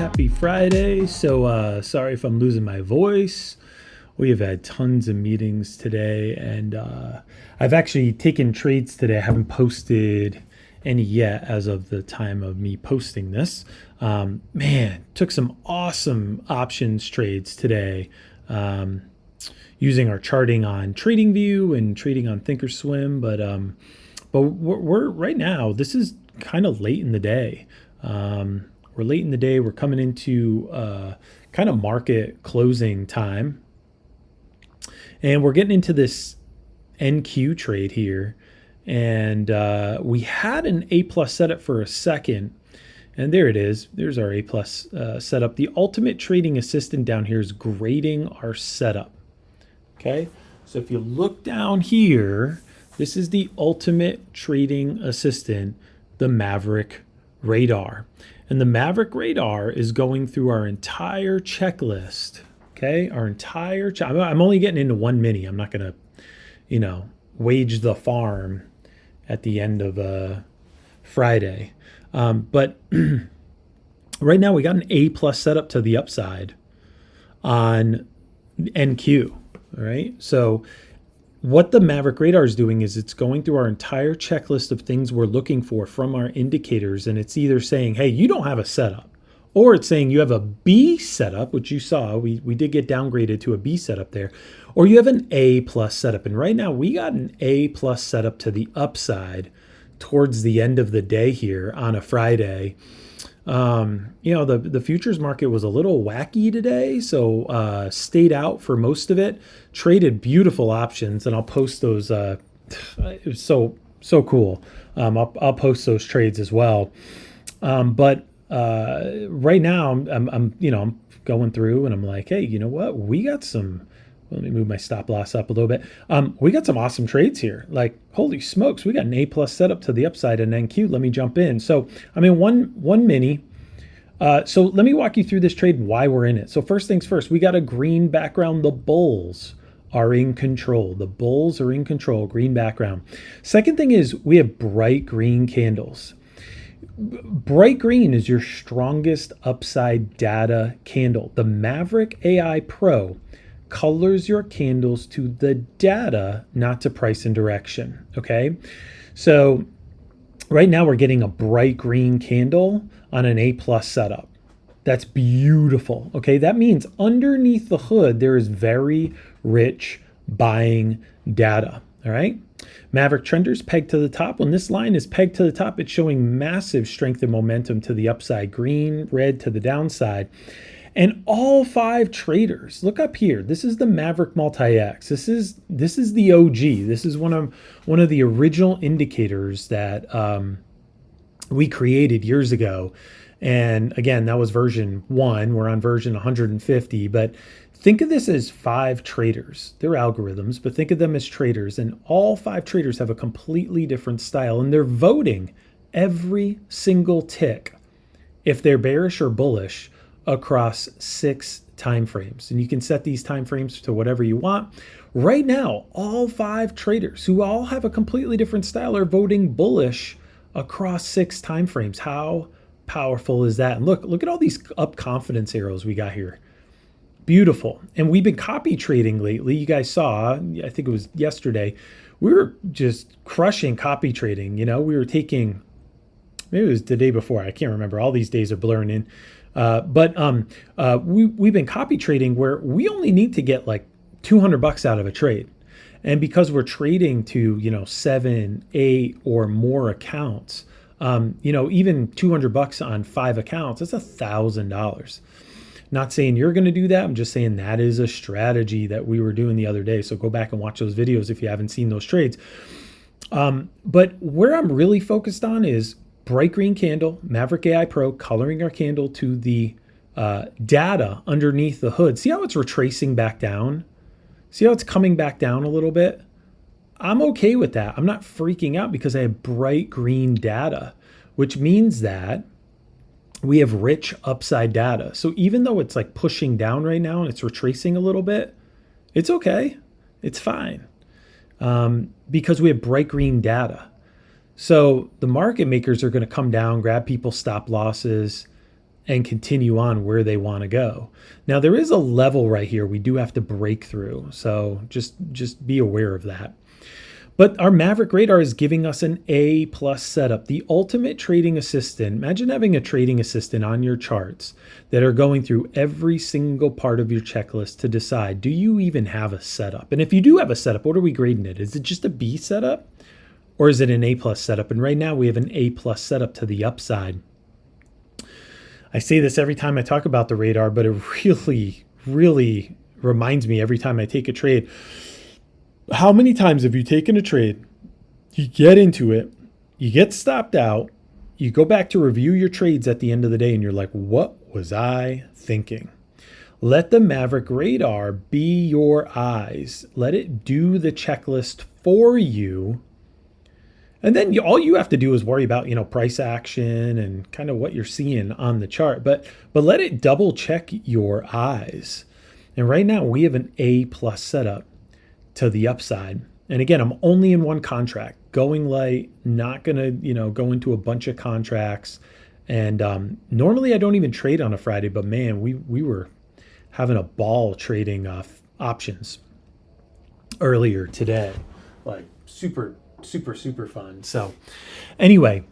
happy Friday. So sorry if I'm losing my voice. We have had tons of meetings today, and I've actually taken trades today. I haven't posted any yet as of the time of me posting this. Man, took some awesome options trades today, using our charting on TradingView and trading on thinkorswim. But we're right now, this is kind of late in the day. We're late in the day. We're coming into kind of market closing time. And we're getting into this NQ trade here. And we had an A plus setup for a second. And there it is. There's our A plus setup. The ultimate trading assistant down here is grading our setup. Okay. So if you look down here, this is the ultimate trading assistant, the Maverick Radar. And the Maverick Radar is going through our entire checklist. Okay, our entire I'm only getting into one mini. I'm not going to, wage the farm at the end of Friday. But right now we got an A plus setup to the upside on NQ. All right. So what the Maverick Radar is doing is it's going through our entire checklist of things we're looking for from our indicators. And it's either saying, hey, you don't have a setup, or it's saying you have a B setup, which you saw. We did get downgraded to a B setup there, or you have an A plus setup. And right now we got an A plus setup to the upside towards the end of the day here on a Friday. The futures market was a little wacky today, so stayed out for most of it. Traded beautiful options, and I'll post those. It was so cool. I'll post those trades as well. But right now I'm going through, and I'm like, hey, you know what? We got some. Let me move my stop loss up a little bit. We got some awesome trades here. Like, holy smokes, we got an A plus setup to the upside in NQ. Let me jump in. So, one mini. So let me walk you through this trade and why we're in it. So first things first, we got a green background. The bulls are in control. The bulls are in control, green background. Second thing is we have bright green candles. Bright green is your strongest upside data candle. The Maverick AI Pro colors your candles to the data, not to price and direction. Okay. So right now we're getting a bright green candle on an A plus setup. That's beautiful. Okay. That means underneath the hood, there is very rich buying data. All right. Maverick trenders pegged to the top. When this line is pegged to the top, it's showing massive strength and momentum to the upside, green, red to the downside. And all five traders, look up here. This is the Maverick Multi-X. This is the OG. This is one of the original indicators that we created years ago. And again, that was version 1. We're on version 150. But think of this as 5 traders. They're algorithms, but think of them as traders. And all 5 traders have a completely different style. And they're voting every single tick if they're bearish or bullish across 6 time frames. And you can set these time frames to whatever you want. Right now, all 5 traders who all have a completely different style are voting bullish across 6 time frames. How powerful is that? And look at all these up confidence arrows we got here. Beautiful. And we've been copy trading lately. You guys saw, I think it was yesterday, we were just crushing copy trading. We were taking, maybe it was the day before, I can't remember. All these days are blurring in. But we've been copy trading where we only need to get like $200 out of a trade. And because we're trading to, 7, 8 or more accounts, even $200 on 5 accounts, that's $1,000. Not saying you're going to do that. I'm just saying that is a strategy that we were doing the other day. So go back and watch those videos if you haven't seen those trades. But where I'm really focused on is bright green candle, Maverick AI Pro, coloring our candle to the data underneath the hood. See how it's retracing back down? See how it's coming back down a little bit? I'm okay with that. I'm not freaking out because I have bright green data, which means that we have rich upside data. So even though it's like pushing down right now and it's retracing a little bit, it's okay. It's fine because we have bright green data. So the market makers are going to come down, grab people's stop losses, and continue on where they want to go. Now there is a level right here we do have to break through, so just be aware of that. But our Maverick Radar is giving us an A+ setup, the ultimate trading assistant. Imagine having a trading assistant on your charts that are going through every single part of your checklist to decide, do you even have a setup? And if you do have a setup, what are we grading it? Is it just a B setup or is it an A+ setup? And right now we have an A+ setup to the upside. I say this every time I talk about the radar, but it really reminds me every time I take a trade. How many times have you taken a trade, you get into it, you get stopped out, you go back to review your trades at the end of the day, and you're like, what was I thinking? Let the Maverick Radar be your eyes. Let it do the checklist for you. And then all you have to do is worry about, price action and kind of what you're seeing on the chart. But let it double check your eyes. And right now we have an A+ setup to the upside. And again, I'm only in one contract, going light, not going to, go into a bunch of contracts. And normally I don't even trade on a Friday, but man, we were having a ball trading options earlier today, like super fun. So anyway,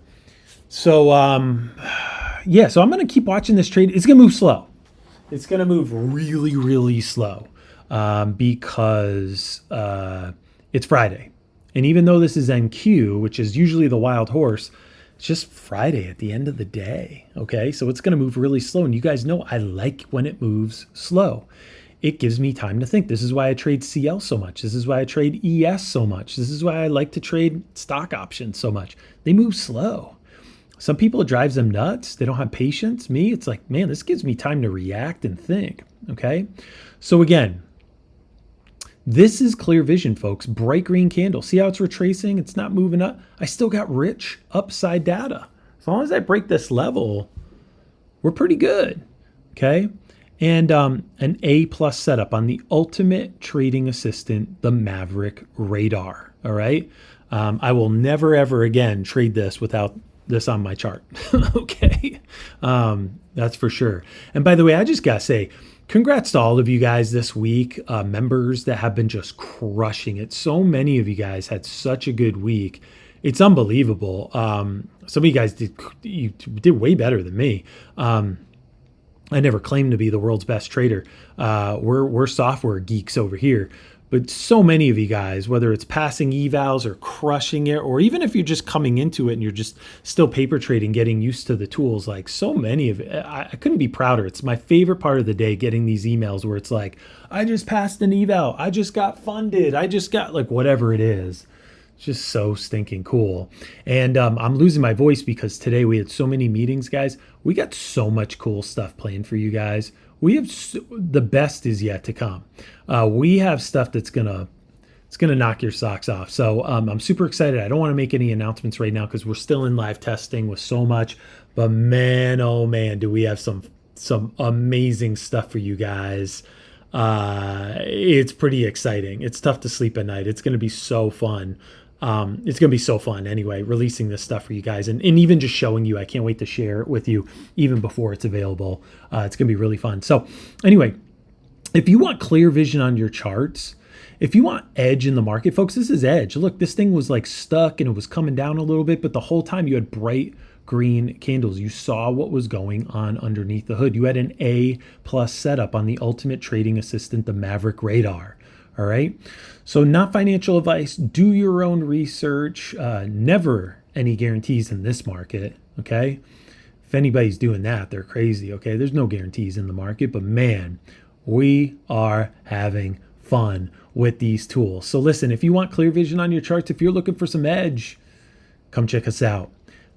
so so I'm going to keep watching this trade. It's going to move slow. It's going to move really slow. Because it's Friday. And even though this is NQ, which is usually the wild horse, it's just Friday at the end of the day. Okay, so it's going to move really slow. And you guys know I like when it moves slow. It gives me time to think. This is why I trade CL so much. This is why I trade ES so much. This is why I like to trade stock options so much. They move slow. Some people, it drives them nuts. They don't have patience. Me, it's like, man, this gives me time to react and think. Okay, so again, this is clear vision, folks. Bright green candle. See how it's retracing? It's not moving up. I still got rich upside data. As long as I break this level, we're pretty good. Okay. And an A+ setup on the ultimate trading assistant, the Maverick Radar. All right. I will never, ever again trade this without this on my chart. Okay. That's for sure. And by the way, I just got to say, congrats to all of you guys this week, members that have been just crushing it. So many of you guys had such a good week. It's unbelievable. Some of you guys did way better than me. I never claimed to be the world's best trader. We're software geeks over here. But so many of you guys, whether it's passing evals or crushing it, or even if you're just coming into it and you're just still paper trading, getting used to the tools, like so many of it, I couldn't be prouder. It's my favorite part of the day, getting these emails where it's like, I just passed an eval, I just got funded, I just got like whatever it is. It's just so stinking cool. And I'm losing my voice because today we had so many meetings, guys. We got so much cool stuff planned for you guys. We have the best is yet to come. We have stuff that's gonna knock your socks off. So I'm super excited. I don't want to make any announcements right now because we're still in live testing with so much. But man, oh man, do we have some amazing stuff for you guys. It's pretty exciting. It's tough to sleep at night. It's going to be so fun. It's going to be so fun anyway, releasing this stuff for you guys and even just showing you. I can't wait to share it with you even before it's available. It's going to be really fun. So anyway, if you want clear vision on your charts, if you want edge in the market, folks, this is edge. Look, this thing was like stuck and it was coming down a little bit, but the whole time you had bright green candles. You saw what was going on underneath the hood. You had an A+ setup on the ultimate trading assistant, the Maverick Radar. All right. So not financial advice. Do your own research. Never any guarantees in this market. Okay. If anybody's doing that, they're crazy. Okay. There's no guarantees in the market, but man, we are having fun with these tools. So listen, if you want clear vision on your charts, if you're looking for some edge, come check us out.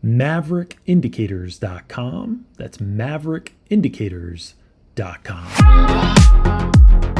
MaverickIndicators.com. That's MaverickIndicators.com.